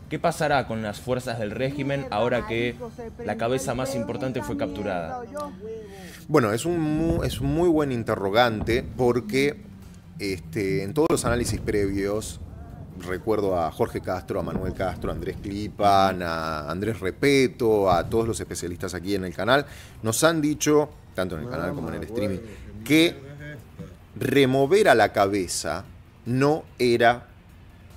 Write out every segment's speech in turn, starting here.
¿Qué pasará con las fuerzas del régimen ahora que la cabeza más importante fue capturada? Bueno, es un muy buen interrogante porque en todos los análisis previos, recuerdo a Jorge Castro, a Manuel Castro, a Andrés Clipan, a Andrés Repeto, a todos los especialistas aquí en el canal, nos han dicho, tanto en el canal como en el streaming, que remover a la cabeza no era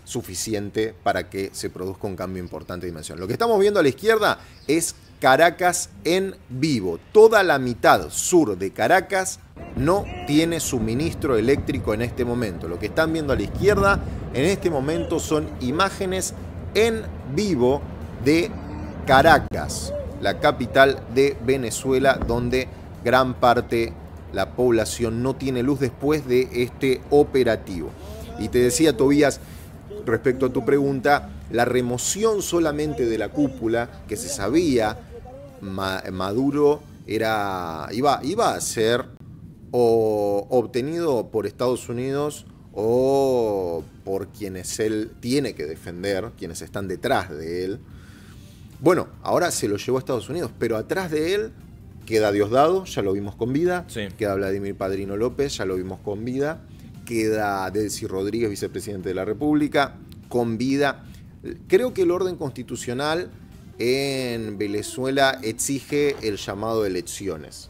suficiente para que se produzca un cambio importante de dimensión. Lo que estamos viendo a la izquierda es Caracas en vivo. Toda la mitad sur de Caracas no tiene suministro eléctrico en este momento. Lo que están viendo a la izquierda en este momento son imágenes en vivo de Caracas, la capital de Venezuela, donde gran parte la población no tiene luz después de este operativo. Y te decía, Tobías, respecto a tu pregunta, la remoción solamente de la cúpula, que se sabía, Maduro iba a ser o obtenido por Estados Unidos o por quienes él tiene que defender, quienes están detrás de él. Bueno, ahora se lo llevó a Estados Unidos, pero atrás de él queda Diosdado, ya lo vimos con vida, Sí. queda Vladimir Padrino López, ya lo vimos con vida, queda Delcy Rodríguez, vicepresidente de la República, con vida. Creo que el orden constitucional en Venezuela exige el llamado de elecciones,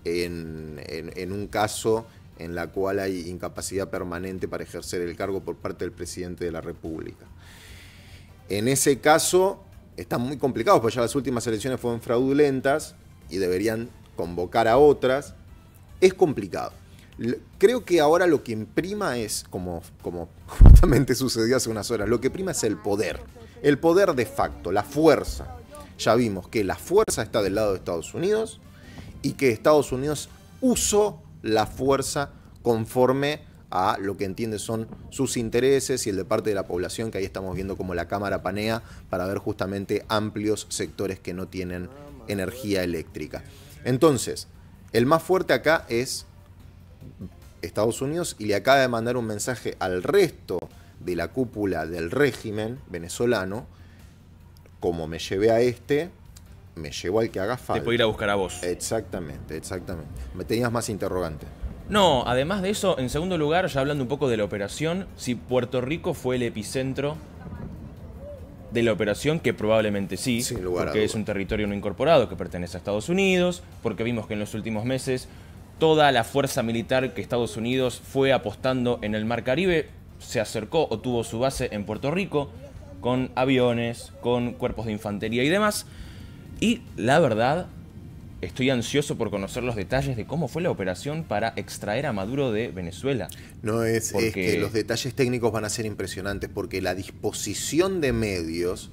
en un caso en la cual hay incapacidad permanente para ejercer el cargo por parte del presidente de la República. En ese caso están muy complicados, porque ya las últimas elecciones fueron fraudulentas y deberían convocar a otras. Es complicado. Creo que ahora lo que imprima es, como justamente sucedió hace unas horas, lo que prima es el poder de facto, la fuerza. Ya vimos que la fuerza está del lado de Estados Unidos y que Estados Unidos usó la fuerza conforme a lo que entiende son sus intereses y el de parte de la población, que ahí estamos viendo como la cámara panea para ver justamente amplios sectores que no tienen energía eléctrica. Entonces, el más fuerte acá es Estados Unidos y le acaba de mandar un mensaje al resto de la cúpula del régimen venezolano: como me llevé a me llevo al que haga falta. Te puedo ir a buscar a vos. Exactamente. Me tenías más interrogante. No, además de eso, en segundo lugar, ya hablando un poco de la operación, si Puerto Rico fue el epicentro de la operación, que probablemente sí, Sin lugar a porque dudas. es un territorio no incorporado que pertenece a Estados Unidos, porque vimos que en los últimos meses toda la fuerza militar que Estados Unidos fue apostando en el Mar Caribe se acercó o tuvo su base en Puerto Rico, con aviones, con cuerpos de infantería y demás. Y la verdad, estoy ansioso por conocer los detalles de cómo fue la operación para extraer a Maduro de Venezuela. No es Porque que los detalles técnicos van a ser impresionantes, porque la disposición de medios,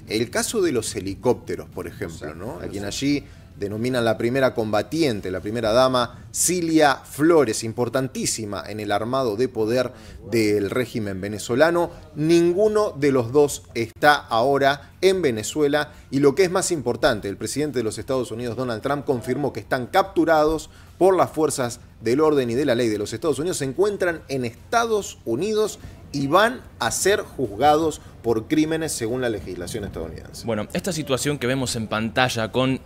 el caso de los helicópteros, por ejemplo, ¿no? A quien allí denominan la primera combatiente, la primera dama, Cilia Flores, importantísima en el armado de poder del régimen venezolano. Ninguno de los dos está ahora en Venezuela, y lo que es más importante, el presidente de los Estados Unidos, Donald Trump, confirmó que están capturados por las fuerzas del orden y de la ley de los Estados Unidos, se encuentran en Estados Unidos y van a ser juzgados por crímenes según la legislación estadounidense. Bueno, esta situación que vemos en pantalla con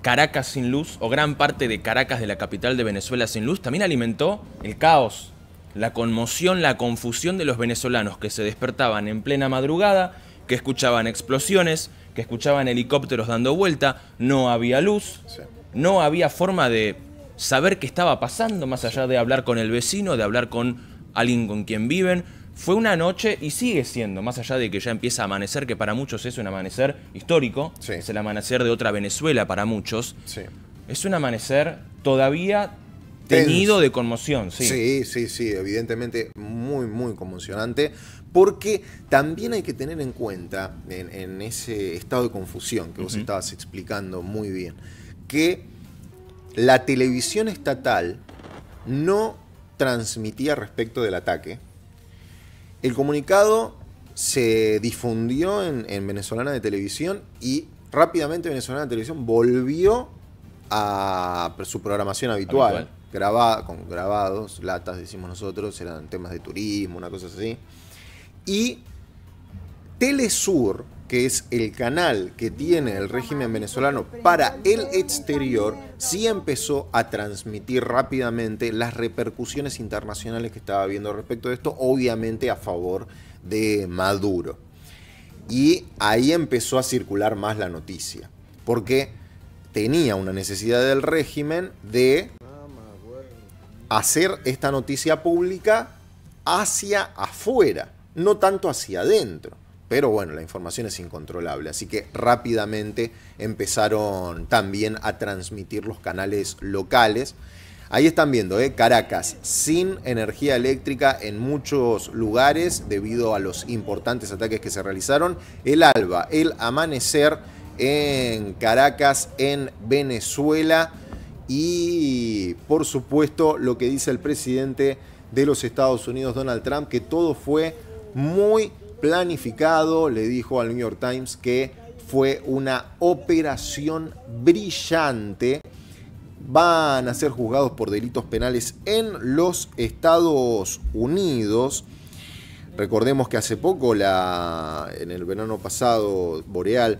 Caracas sin luz, o gran parte de Caracas, de la capital de Venezuela, sin luz, también alimentó el caos, la conmoción, la confusión de los venezolanos que se despertaban en plena madrugada, que escuchaban explosiones, que escuchaban helicópteros dando vuelta, no había luz, no había forma de saber qué estaba pasando, más allá de hablar con el vecino, de hablar con alguien con quien viven. Fue una noche, y sigue siendo, más allá de que ya empieza a amanecer, que para muchos es un amanecer histórico, Sí. es el amanecer de otra Venezuela para muchos, Sí. es un amanecer todavía teñido de conmoción. Sí, evidentemente muy conmocionante, porque también hay que tener en cuenta, en ese estado de confusión que vos estabas explicando muy bien, que la televisión estatal no transmitía respecto del ataque. El comunicado se difundió en Venezolana de Televisión, y rápidamente Venezolana de Televisión volvió a su programación habitual. Con grabados, latas decimos nosotros, eran temas de turismo, una cosa así. Y Telesur, que es el canal que tiene el régimen venezolano para el exterior, sí empezó a transmitir rápidamente las repercusiones internacionales que estaba viendo respecto de esto, obviamente a favor de Maduro. Y ahí empezó a circular más la noticia, porque tenía una necesidad del régimen de hacer esta noticia pública hacia afuera, no tanto hacia adentro. Pero bueno, la información es incontrolable, así que rápidamente empezaron también a transmitir los canales locales. Ahí están viendo, Caracas sin energía eléctrica en muchos lugares debido a los importantes ataques que se realizaron. El alba, el amanecer en Caracas, en Venezuela. Y por supuesto lo que dice el presidente de los Estados Unidos, Donald Trump, que todo fue muy planificado. Le dijo al New York Times que fue una operación brillante. Van a ser juzgados por delitos penales en los Estados Unidos. Recordemos que hace poco, en el verano pasado boreal,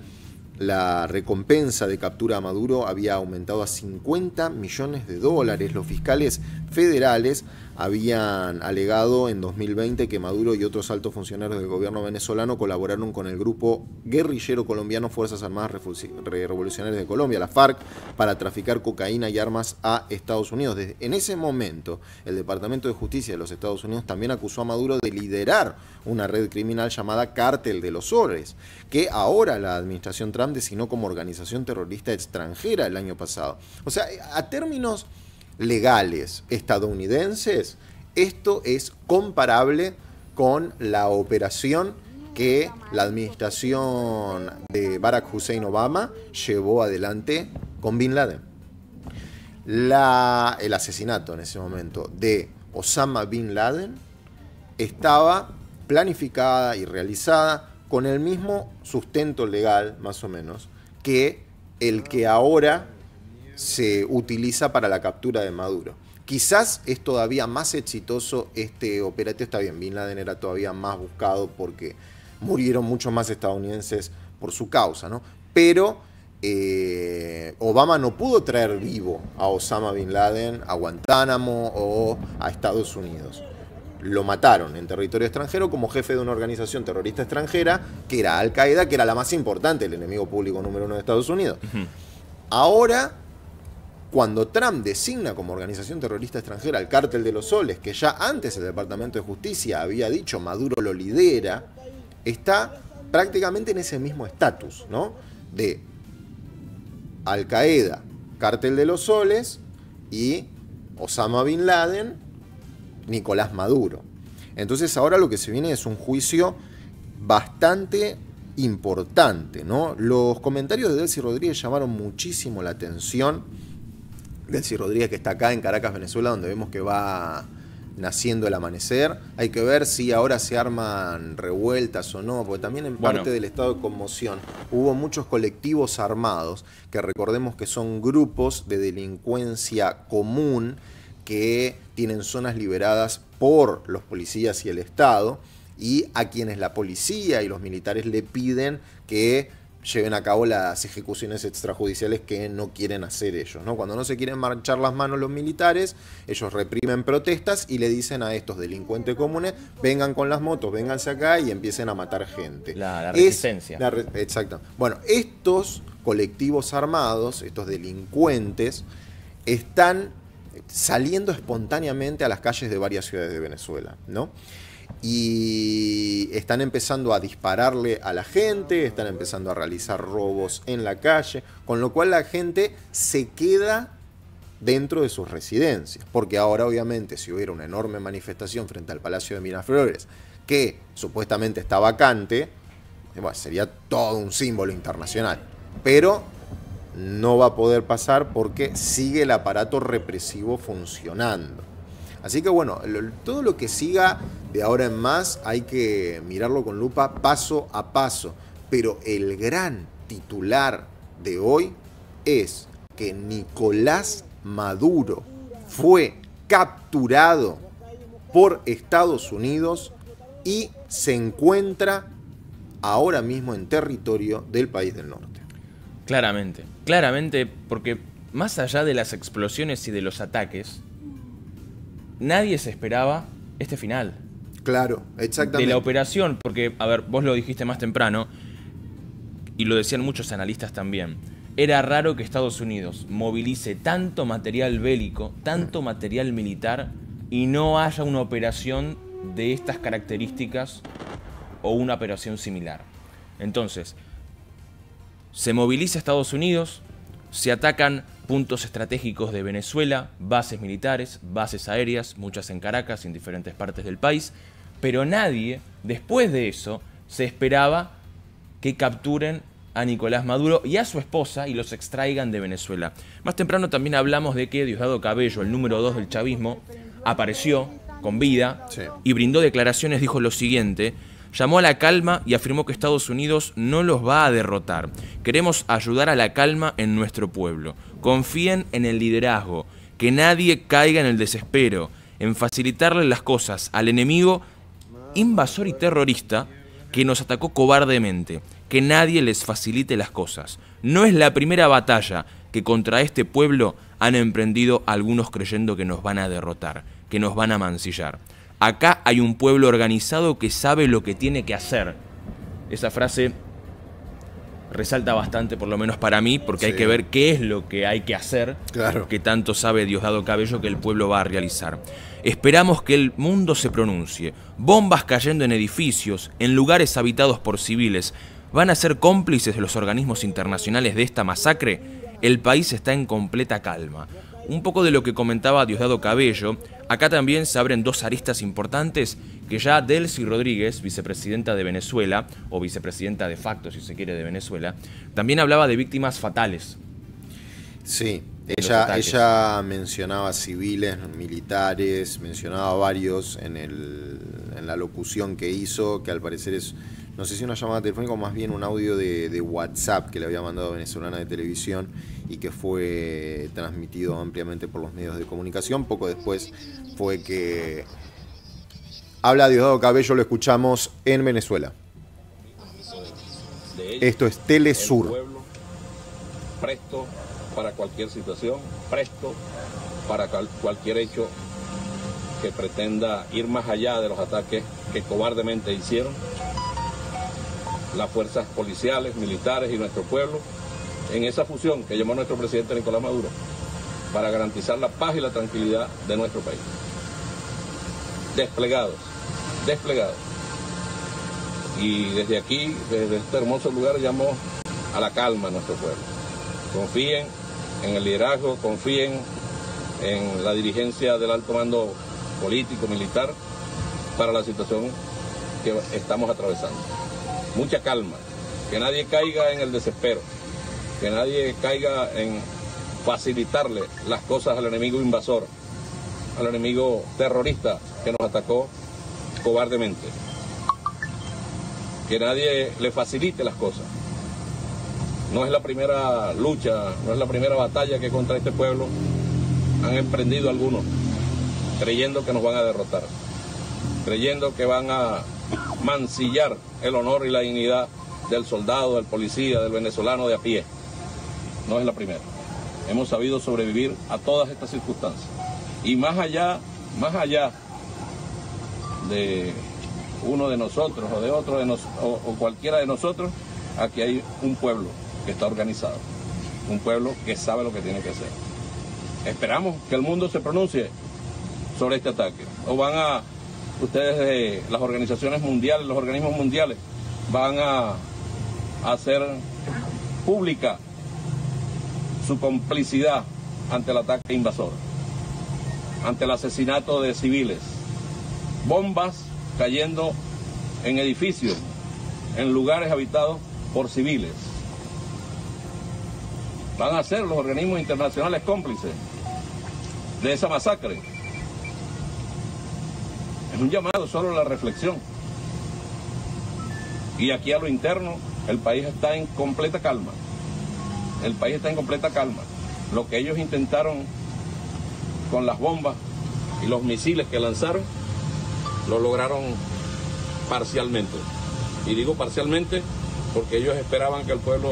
la recompensa de captura a Maduro había aumentado a $50 millones. Los fiscales federales habían alegado en 2020 que Maduro y otros altos funcionarios del gobierno venezolano colaboraron con el grupo guerrillero colombiano Fuerzas Armadas Revolucionarias de Colombia, la FARC, para traficar cocaína y armas a Estados Unidos. En ese momento, el Departamento de Justicia de los Estados Unidos también acusó a Maduro de liderar una red criminal llamada Cártel de los Soles, que ahora la administración Trump designó como organización terrorista extranjera el año pasado. O sea, a términos legales estadounidenses, esto es comparable con la operación que la administración de Barack Hussein Obama llevó adelante con Bin Laden. El asesinato en ese momento de Osama Bin Laden estaba planificada y realizada con el mismo sustento legal, más o menos, que el que ahora se utiliza para la captura de Maduro. Quizás es todavía más exitoso este operativo. Está bien, Bin Laden era todavía más buscado porque murieron muchos más estadounidenses por su causa, ¿no? Pero Obama no pudo traer vivo a Osama Bin Laden a Guantánamo o a Estados Unidos. Lo mataron en territorio extranjero como jefe de una organización terrorista extranjera, que era Al Qaeda, que era la más importante, el enemigo público número 1 de Estados Unidos. Ahora, cuando Trump designa como organización terrorista extranjera al Cártel de los Soles, que ya antes el Departamento de Justicia había dicho Maduro lo lidera, está prácticamente en ese mismo estatus, ¿no? De Al Qaeda, Cártel de los Soles y Osama Bin Laden, Nicolás Maduro. Entonces ahora lo que se viene es un juicio bastante importante, ¿no? Los comentarios de Delcy Rodríguez llamaron muchísimo la atención. Delcy Rodríguez, que está acá en Caracas, Venezuela, donde vemos que va naciendo el amanecer. Hay que ver si ahora se arman revueltas o no, porque también en parte del estado de conmoción hubo muchos colectivos armados, que recordemos que son grupos de delincuencia común que tienen zonas liberadas por los policías y el Estado, y a quienes la policía y los militares le piden que lleven a cabo las ejecuciones extrajudiciales que no quieren hacer ellos, ¿no? Cuando no se quieren marchar las manos los militares, ellos reprimen protestas y le dicen a estos delincuentes comunes: vengan con las motos, vénganse acá, y empiecen a matar gente. La resistencia. Exacto. Bueno, estos colectivos armados, estos delincuentes, están saliendo espontáneamente a las calles de varias ciudades de Venezuela, ¿no? Y están empezando a dispararle a la gente, están empezando a realizar robos en la calle, con lo cual la gente se queda dentro de sus residencias, porque ahora obviamente si hubiera una enorme manifestación frente al Palacio de Miraflores, que supuestamente está vacante, bueno, sería todo un símbolo internacional, pero no va a poder pasar porque sigue el aparato represivo funcionando. Así que bueno, todo lo que siga de ahora en más hay que mirarlo con lupa paso a paso. Pero el gran titular de hoy es que Nicolás Maduro fue capturado por Estados Unidos y se encuentra ahora mismo en territorio del país del norte. Claramente, claramente, porque más allá de las explosiones y de los ataques, nadie se esperaba este final. Claro, exactamente. De la operación, porque, a ver, vos lo dijiste más temprano, y lo decían muchos analistas también, era raro que Estados Unidos movilice tanto material bélico, tanto material militar, y no haya una operación de estas características o una operación similar. Entonces, se moviliza Estados Unidos, se atacan puntos estratégicos de Venezuela, bases militares, bases aéreas, muchas en Caracas y en diferentes partes del país, pero nadie, después de eso, se esperaba que capturen a Nicolás Maduro y a su esposa y los extraigan de Venezuela. Más temprano también hablamos de que Diosdado Cabello, el número 2 del chavismo, apareció con vida y brindó declaraciones, dijo lo siguiente: llamó a la calma y afirmó que Estados Unidos no los va a derrotar. Queremos ayudar a la calma en nuestro pueblo. Confíen en el liderazgo, que nadie caiga en el desespero, en facilitarle las cosas al enemigo invasor y terrorista que nos atacó cobardemente. Que nadie les facilite las cosas. No es la primera batalla que contra este pueblo han emprendido algunos creyendo que nos van a derrotar, que nos van a mancillar. Acá hay un pueblo organizado que sabe lo que tiene que hacer. Esa frase resalta bastante, por lo menos para mí, porque hay que ver qué es lo que hay que hacer, que tanto sabe Diosdado Cabello que el pueblo va a realizar. Esperamos que el mundo se pronuncie. Bombas cayendo en edificios, en lugares habitados por civiles, ¿van a ser cómplices de los organismos internacionales de esta masacre? El país está en completa calma. Un poco de lo que comentaba Diosdado Cabello, acá también se abren dos aristas importantes que ya Delcy Rodríguez, vicepresidenta de Venezuela, o vicepresidenta de facto, si se quiere, de Venezuela, también hablaba de víctimas fatales. Sí, ella mencionaba civiles, militares, mencionaba varios en la locución que hizo, que al parecer es, no sé si una llamada telefónica o más bien un audio de WhatsApp que le había mandado Venezolana de Televisión y que fue transmitido ampliamente por los medios de comunicación. Poco después fue que habla Diosdado Cabello, lo escuchamos en Venezuela. Esto es Telesur. El pueblo, presto para cualquier situación, presto para cualquier hecho que pretenda ir más allá de los ataques que cobardemente hicieron las fuerzas policiales, militares y nuestro pueblo en esa fusión que llamó nuestro presidente Nicolás Maduro para garantizar la paz y la tranquilidad de nuestro país. Desplegados. Y desde aquí, desde este hermoso lugar, llamo a la calma a nuestro pueblo. Confíen en el liderazgo, confíen en la dirigencia del alto mando político, militar, para la situación que estamos atravesando. Mucha calma, que nadie caiga en el desespero, que nadie caiga en facilitarle las cosas al enemigo invasor, al enemigo terrorista que nos atacó cobardemente. Que nadie le facilite las cosas. No es la primera lucha, no es la primera batalla que contra este pueblo han emprendido algunos, creyendo que nos van a derrotar, creyendo que van a mancillar el honor y la dignidad del soldado, del policía, del venezolano de a pie. No es la primera. Hemos sabido sobrevivir a todas estas circunstancias. Y más allá de uno de nosotros o de otro o cualquiera de nosotros, aquí hay un pueblo que está organizado, un pueblo que sabe lo que tiene que hacer. Esperamos que el mundo se pronuncie sobre este ataque. O van a, ustedes de las organizaciones mundiales, los organismos mundiales, van a hacer pública su complicidad ante el ataque invasor, ante el asesinato de civiles, bombas cayendo en edificios, en lugares habitados por civiles. Van a ser los organismos internacionales cómplices de esa masacre. Es un llamado solo a la reflexión. Y aquí a lo interno, el país está en completa calma. El país está en completa calma. Lo que ellos intentaron con las bombas y los misiles que lanzaron, lo lograron parcialmente. Y digo parcialmente porque ellos esperaban que el pueblo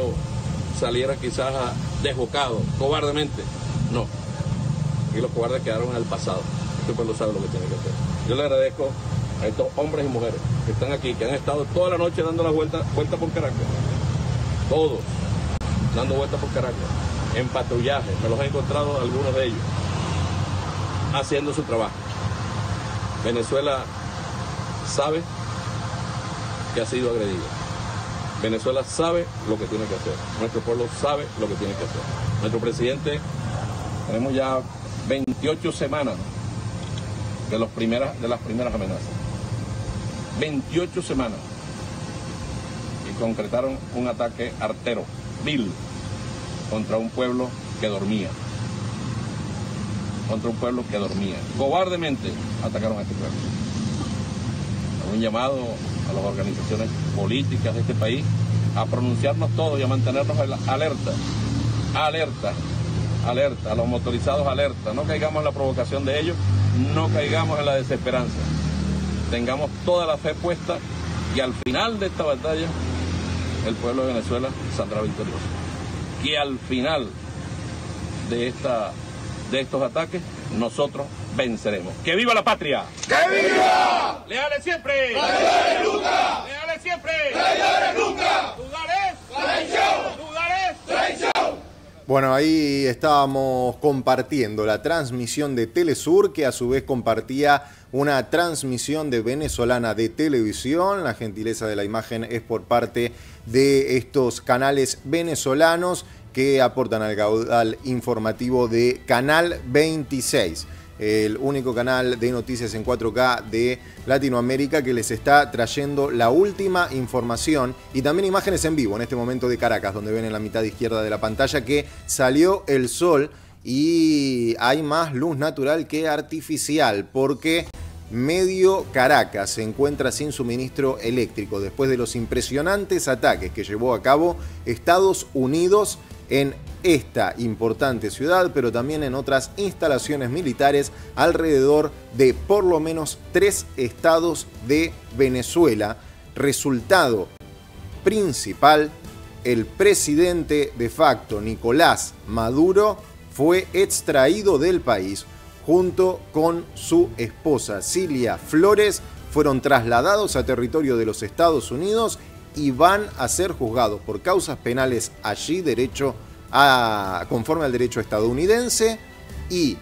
saliera quizás desbocado, cobardemente. No, y los cobardes quedaron en el pasado. Este pueblo sabe lo que tiene que hacer. Yo le agradezco a estos hombres y mujeres que están aquí, que han estado toda la noche dando la vuelta por Caracas. Todos dando vueltas por Caracas, en patrullaje. Me los he encontrado algunos de ellos, haciendo su trabajo. Venezuela sabe que ha sido agredida. Venezuela sabe lo que tiene que hacer. Nuestro pueblo sabe lo que tiene que hacer. Nuestro presidente, tenemos ya 28 semanas de las primeras amenazas. 28 semanas. Y concretaron un ataque artero, vil, contra un pueblo que dormía. Contra un pueblo que dormía. Cobardemente atacaron a este pueblo. Un llamado a las organizaciones políticas de este país a pronunciarnos todos y a mantenernos alerta, a los motorizados alerta. No caigamos en la provocación de ellos, no caigamos en la desesperanza. Tengamos toda la fe puesta y al final de esta batalla el pueblo de Venezuela saldrá victorioso. Y al final de estos ataques nosotros venceremos. ¡Que viva la patria! ¡Que viva! ¡Leales siempre! ¡Traidores nunca! ¡Leales siempre! ¡Traidores nunca! ¡Dudar es! ¡Traición! ¡Dudar es! ¡Traición! Bueno, ahí estábamos compartiendo la transmisión de Telesur, que a su vez compartía una transmisión de Venezolana de Televisión. La gentileza de la imagen es por parte de estos canales venezolanos que aportan al caudal informativo de Canal 26, el único canal de noticias en 4K de Latinoamérica que les está trayendo la última información y también imágenes en vivo en este momento de Caracas, donde ven en la mitad izquierda de la pantalla que salió el sol y hay más luz natural que artificial, porque medio Caracas se encuentra sin suministro eléctrico después de los impresionantes ataques que llevó a cabo Estados Unidos en esta importante ciudad, pero también en otras instalaciones militares alrededor de por lo menos 3 estados de Venezuela. Resultado principal, el presidente de facto, Nicolás Maduro, fue extraído del país junto con su esposa, Cilia Flores. Fueron trasladados a territorio de los Estados Unidos y van a ser juzgados por causas penales allí, conforme al derecho estadounidense, y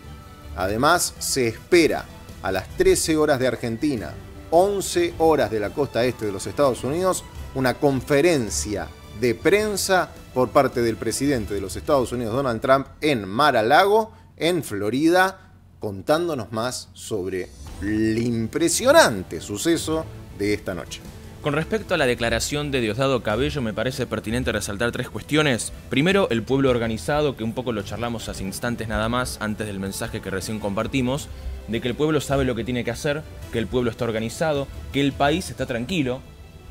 además se espera a las 13 horas de Argentina, 11 horas de la costa este de los Estados Unidos, una conferencia de prensa por parte del presidente de los Estados Unidos, Donald Trump, en Mar-a-Lago, en Florida, contándonos más sobre el impresionante suceso de esta noche. Con respecto a la declaración de Diosdado Cabello, me parece pertinente resaltar 3 cuestiones. Primero, el pueblo organizado, que un poco lo charlamos hace instantes nada más, antes del mensaje que recién compartimos, de que el pueblo sabe lo que tiene que hacer, que el pueblo está organizado, que el país está tranquilo,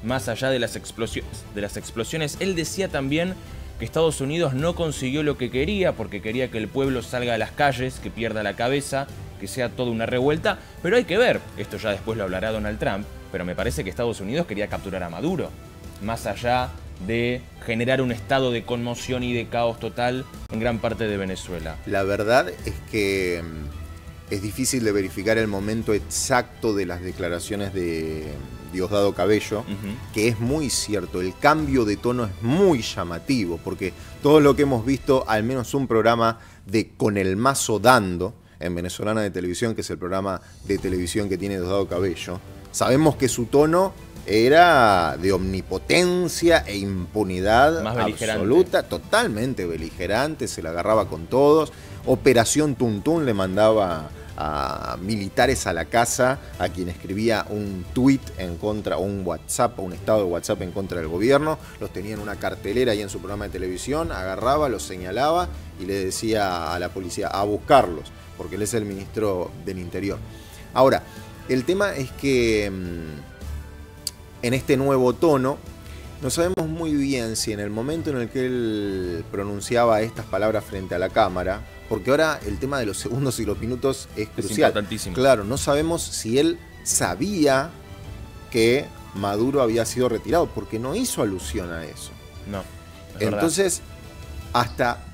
más allá de las explosiones. Él decía también que Estados Unidos no consiguió lo que quería, porque quería que el pueblo salga a las calles, que pierda la cabeza, que sea toda una revuelta, pero hay que ver, esto ya después lo hablará Donald Trump, pero me parece que Estados Unidos quería capturar a Maduro, más allá de generar un estado de conmoción y de caos total en gran parte de Venezuela. La verdad es que es difícil de verificar el momento exacto de las declaraciones de Diosdado Cabello, que es muy cierto, el cambio de tono es muy llamativo, porque todo lo que hemos visto, al menos un programa de Con el Mazo Dando, en Venezolana de Televisión, que es el programa de televisión que tiene Diosdado Cabello, sabemos que su tono era de omnipotencia e impunidad absoluta, totalmente beligerante, se la agarraba con todos. Operación Tuntún le mandaba a militares a la casa, a quien escribía un tuit en contra, o un WhatsApp, o un estado de WhatsApp en contra del gobierno. Los tenía en una cartelera ahí en su programa de televisión, agarraba, los señalaba y le decía a la policía a buscarlos, porque él es el ministro del Interior. Ahora, el tema es que en este nuevo tono no sabemos muy bien si en el momento en el que él pronunciaba estas palabras frente a la cámara, porque ahora el tema de los segundos y los minutos es crucial. Importantísimo. Claro, no sabemos si él sabía que Maduro había sido retirado, porque no hizo alusión a eso. No. Es Entonces, hasta...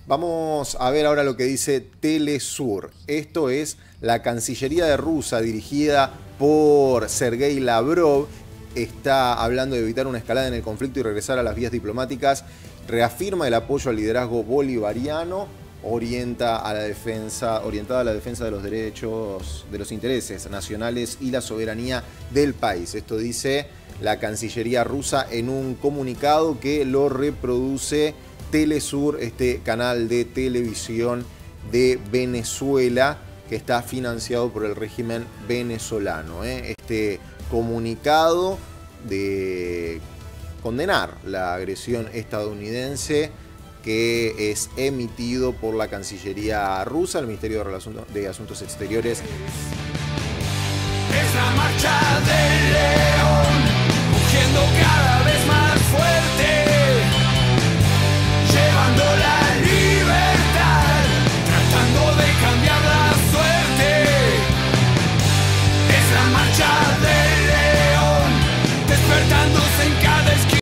Vamos a ver ahora lo que dice Telesur. Esto es la Cancillería de Rusia, dirigida por Sergei Lavrov. Está hablando de evitar una escalada en el conflicto y regresar a las vías diplomáticas. Reafirma el apoyo al liderazgo bolivariano, orientada a la defensa de los derechos, de los intereses nacionales y la soberanía del país. Esto dice la Cancillería rusa en un comunicado que lo reproduce Telesur, este canal de televisión de Venezuela que está financiado por el régimen venezolano. Este comunicado de condenar la agresión estadounidense que es emitido por la Cancillería rusa, el Ministerio de Asuntos Exteriores. Es la marcha del león, rugiendo cada vez más fuerte.